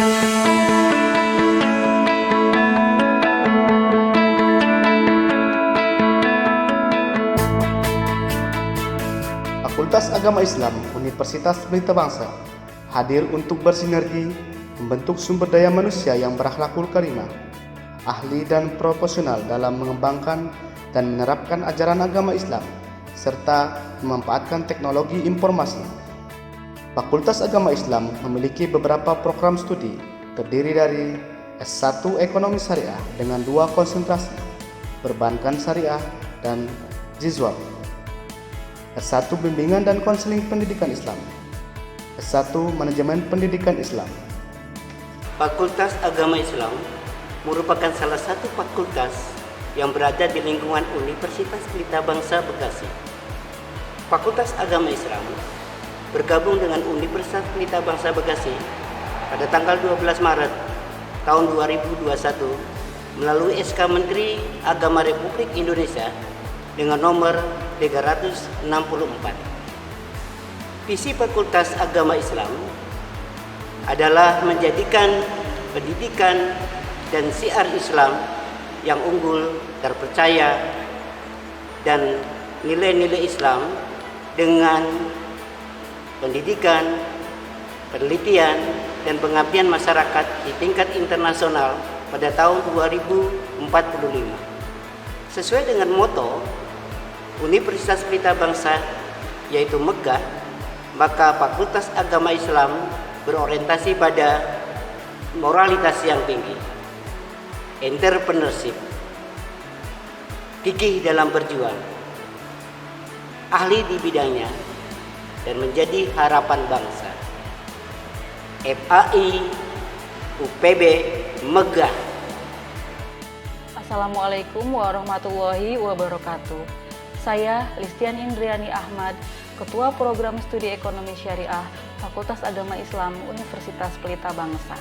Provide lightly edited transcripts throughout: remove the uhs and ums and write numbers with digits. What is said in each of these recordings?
Fakultas Agama Islam Universitas Pelita Bangsa hadir untuk bersinergi membentuk sumber daya manusia yang berakhlakul karimah, ahli dan profesional dalam mengembangkan dan menerapkan ajaran agama Islam, serta memanfaatkan teknologi informasi. Fakultas Agama Islam memiliki beberapa program studi, terdiri dari S1 Ekonomi Syariah dengan 2 konsentrasi, Perbankan Syariah dan Jizwab. S1 Bimbingan dan Konseling Pendidikan Islam, S1 Manajemen Pendidikan Islam. Fakultas Agama Islam merupakan salah satu fakultas yang berada di lingkungan Universitas Pelita Bangsa Bekasi. Fakultas Agama Islam bergabung dengan Universitas Pelita Bangsa Bekasi pada tanggal 12 Maret tahun 2021 melalui SK Menteri Agama Republik Indonesia dengan nomor 364. Visi Fakultas Agama Islam adalah menjadikan pendidikan dan syiar Islam yang unggul, terpercaya, dan nilai-nilai Islam dengan pendidikan, penelitian, dan pengabdian masyarakat di tingkat internasional pada tahun 2045. Sesuai dengan moto Universitas Pelita Bangsa, yaitu Megah, maka Fakultas Agama Islam berorientasi pada moralitas yang tinggi, entrepreneurship, gigih dalam berjuang, ahli di bidangnya, dan menjadi harapan bangsa. FAI UPB Megah. Assalamualaikum warahmatullahi wabarakatuh. Saya Listian Indriani Ahmad, Ketua Program Studi Ekonomi Syariah Fakultas Agama Islam Universitas Pelita Bangsa.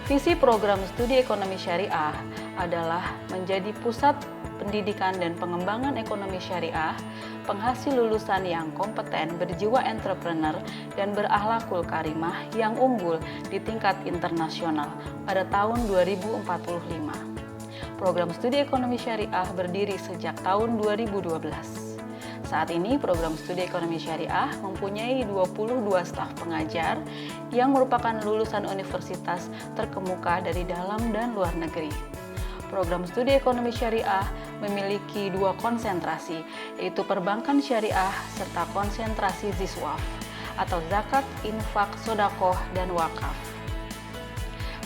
Visi program studi ekonomi syariah adalah menjadi pusat pendidikan dan pengembangan ekonomi syariah, penghasil lulusan yang kompeten, berjiwa entrepreneur, dan berakhlakul karimah yang unggul di tingkat internasional pada tahun 2045. Program studi ekonomi syariah berdiri sejak tahun 2012. Saat ini program studi ekonomi syariah mempunyai 22 staf pengajar yang merupakan lulusan universitas terkemuka dari dalam dan luar negeri. Program studi ekonomi syariah memiliki 2 konsentrasi, yaitu perbankan syariah serta konsentrasi ziswaf atau zakat, infak, sodakoh, dan wakaf.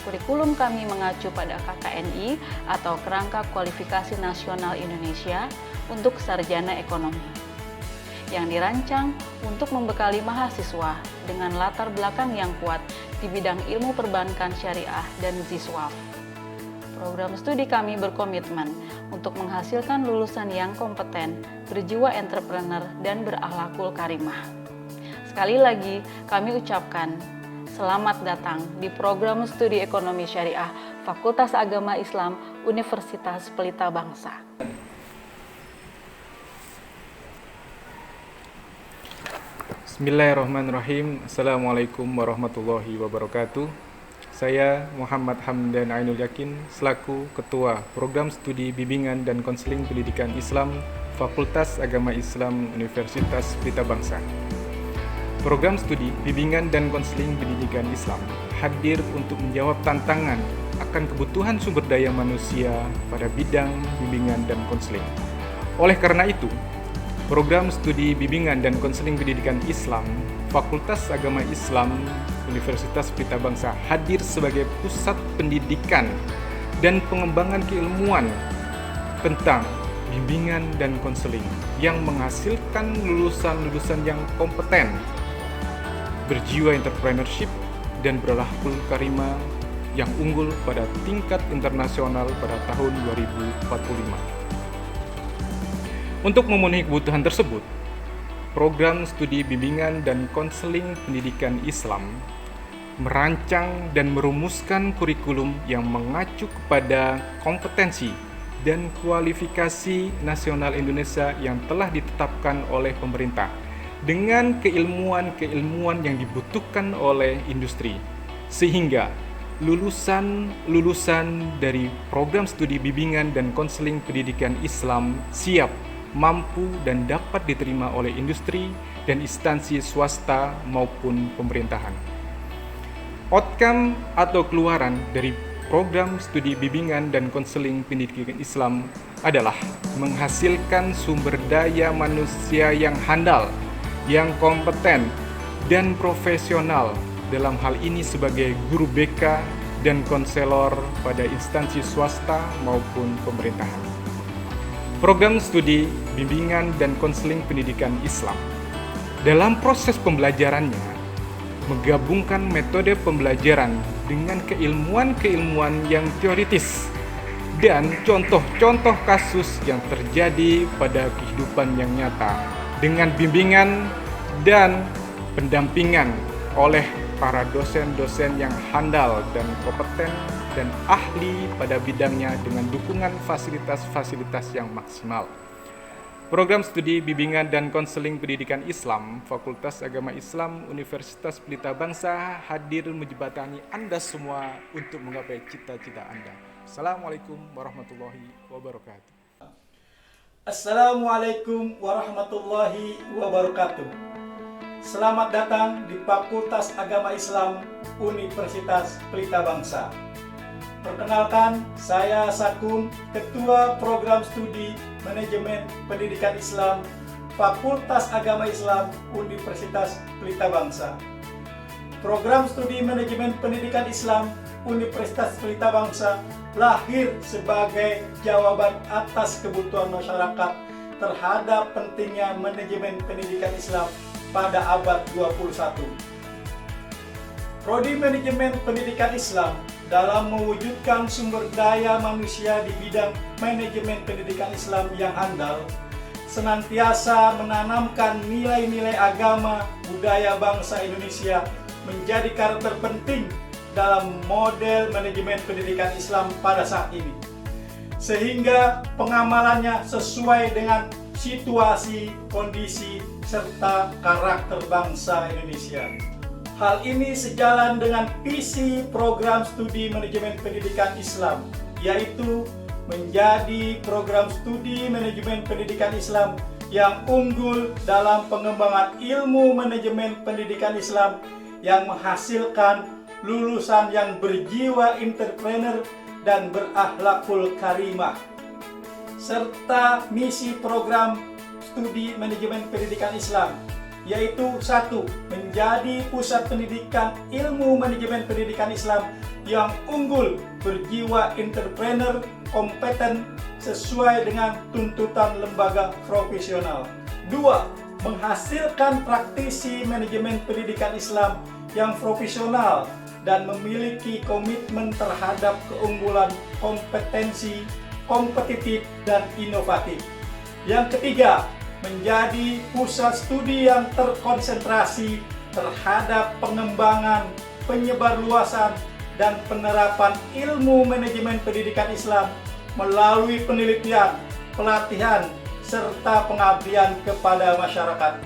Kurikulum kami mengacu pada KKNI atau Kerangka Kualifikasi Nasional Indonesia untuk Sarjana Ekonomi, yang dirancang untuk membekali mahasiswa dengan latar belakang yang kuat di bidang ilmu perbankan syariah dan ziswaf. Program studi kami berkomitmen untuk menghasilkan lulusan yang kompeten, berjiwa entrepreneur, dan berakhlakul karimah. Sekali lagi, kami ucapkan selamat datang di program studi ekonomi syariah Fakultas Agama Islam Universitas Pelita Bangsa. Bismillahirrahmanirrahim. Assalamualaikum warahmatullahi wabarakatuh. Saya Muhammad Hamdan Ainul Yakin selaku Ketua Program Studi Bimbingan dan Konseling Pendidikan Islam Fakultas Agama Islam Universitas Pelita Bangsa. Program studi Bimbingan dan Konseling Pendidikan Islam hadir untuk menjawab tantangan akan kebutuhan sumber daya manusia pada bidang bimbingan dan konseling. Oleh karena itu, Program Studi Bimbingan dan Konseling Pendidikan Islam Fakultas Agama Islam Universitas Pelita Bangsa hadir sebagai pusat pendidikan dan pengembangan keilmuan tentang bimbingan dan konseling yang menghasilkan lulusan-lulusan yang kompeten, berjiwa entrepreneurship, dan berakhlakul karimah yang unggul pada tingkat internasional pada tahun 2045. Untuk memenuhi kebutuhan tersebut, Program Studi Bimbingan dan Konseling Pendidikan Islam merancang dan merumuskan kurikulum yang mengacu kepada kompetensi dan kualifikasi nasional Indonesia yang telah ditetapkan oleh pemerintah dengan keilmuan-keilmuan yang dibutuhkan oleh industri, sehingga lulusan dari program studi bimbingan dan konseling pendidikan Islam siap, mampu, dan dapat diterima oleh industri dan instansi swasta maupun pemerintahan. Outcome atau keluaran dari program studi bimbingan dan konseling pendidikan Islam adalah menghasilkan sumber daya manusia yang handal, yang kompeten, dan profesional, dalam hal ini sebagai guru BK dan konselor pada instansi swasta maupun pemerintahan. Program studi bimbingan dan konseling pendidikan Islam dalam proses pembelajarannya menggabungkan metode pembelajaran dengan keilmuan-keilmuan yang teoritis dan contoh-contoh kasus yang terjadi pada kehidupan yang nyata dengan bimbingan dan pendampingan oleh para dosen-dosen yang handal dan kompeten dan ahli pada bidangnya dengan dukungan fasilitas-fasilitas yang maksimal. Program studi bimbingan dan konseling pendidikan Islam Fakultas Agama Islam Universitas Pelita Bangsa hadir menjembatani Anda semua untuk menggapai cita-cita Anda. Assalamualaikum warahmatullahi wabarakatuh. Assalamualaikum warahmatullahi wabarakatuh. Selamat datang di Fakultas Agama Islam Universitas Pelita Bangsa. Perkenalkan, saya Sakun, Ketua Program Studi Manajemen Pendidikan Islam Fakultas Agama Islam Universitas Pelita Bangsa. Program Studi Manajemen Pendidikan Islam Universitas Pelita Bangsa lahir sebagai jawaban atas kebutuhan masyarakat terhadap pentingnya manajemen pendidikan Islam pada abad 21. Prodi Manajemen Pendidikan Islam dalam mewujudkan sumber daya manusia di bidang manajemen pendidikan Islam yang handal, senantiasa menanamkan nilai-nilai agama, budaya bangsa Indonesia menjadi karakter penting dalam model manajemen pendidikan Islam pada saat ini. Sehingga pengamalannya sesuai dengan situasi, kondisi, serta karakter bangsa Indonesia. Hal ini sejalan dengan visi program studi manajemen pendidikan Islam, yaitu menjadi program studi manajemen pendidikan Islam yang unggul dalam pengembangan ilmu manajemen pendidikan Islam yang menghasilkan lulusan yang berjiwa entrepreneur dan berakhlakul karimah. Serta misi program studi manajemen pendidikan Islam, yaitu 1. Menjadi pusat pendidikan ilmu manajemen pendidikan Islam yang unggul, berjiwa entrepreneur, kompeten, sesuai dengan tuntutan lembaga profesional. 2. Menghasilkan praktisi manajemen pendidikan Islam yang profesional dan memiliki komitmen terhadap keunggulan, kompetensi, kompetitif, dan inovatif. Yang ketiga, menjadi pusat studi yang terkonsentrasi terhadap pengembangan, penyebarluasan, dan penerapan ilmu manajemen pendidikan Islam melalui penelitian, pelatihan, serta pengabdian kepada masyarakat.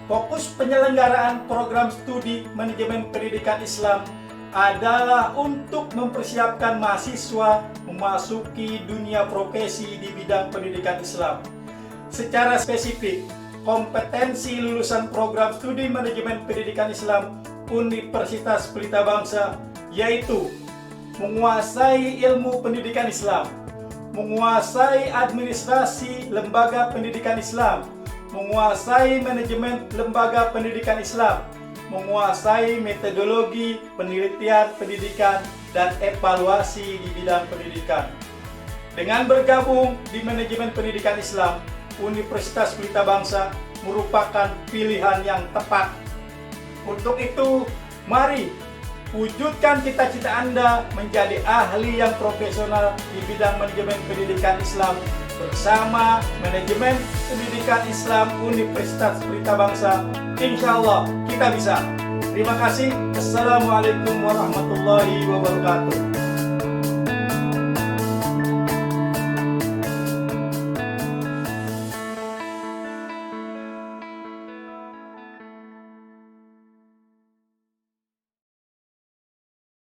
Fokus penyelenggaraan program studi manajemen pendidikan Islam adalah untuk mempersiapkan mahasiswa memasuki dunia profesi di bidang pendidikan Islam. Secara spesifik, kompetensi lulusan program studi manajemen pendidikan Islam Universitas Pelita Bangsa yaitu menguasai ilmu pendidikan Islam, menguasai administrasi lembaga pendidikan Islam, menguasai manajemen lembaga pendidikan Islam, menguasai metodologi penelitian pendidikan dan evaluasi di bidang pendidikan. Dengan bergabung di manajemen pendidikan Islam, Universitas Pelita Bangsa merupakan pilihan yang tepat. Untuk itu, mari wujudkan cita-cita Anda menjadi ahli yang profesional di bidang manajemen pendidikan Islam bersama Manajemen Pendidikan Islam Universitas Pelita Bangsa. Insya Allah kita bisa. Terima kasih. Assalamualaikum warahmatullahi wabarakatuh.